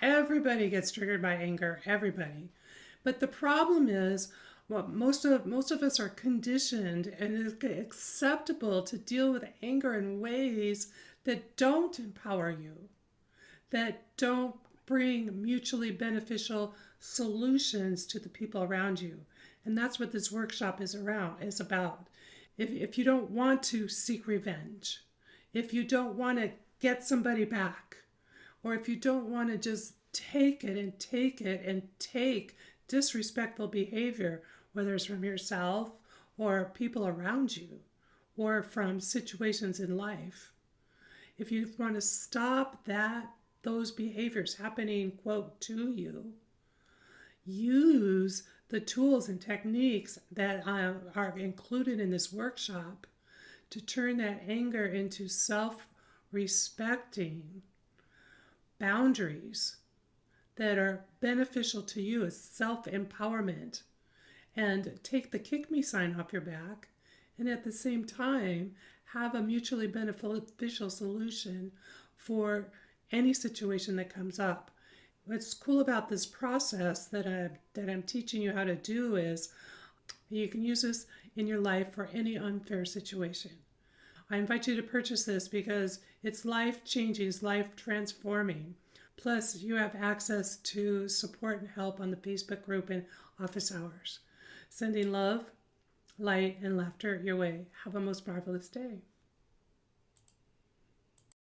Everybody gets triggered by anger, everybody. But the problem is, well, most of us are conditioned and it's acceptable to deal with anger in ways that don't empower you, that don't bring mutually beneficial solutions to the people around you. And that's what this workshop is about. If you don't want to seek revenge, if you don't want to get somebody back, or if you don't want to just take it and take it and take disrespectful behavior, whether it's from yourself or people around you or from situations in life, if you want to stop those behaviors happening, quote, to you, use the tools and techniques that are included in this workshop to turn that anger into self-respecting boundaries that are beneficial to you as self-empowerment, and take the kick me sign off your back, and at the same time have a mutually beneficial solution for any situation that comes up. What's cool about this process that I'm teaching you how to do is you can use this in your life for any unfair situation. I invite you to purchase this because it's life-changing, it's life-transforming. Plus, you have access to support and help on the Facebook group and office hours. Sending love, light, and laughter your way. Have a most marvelous day.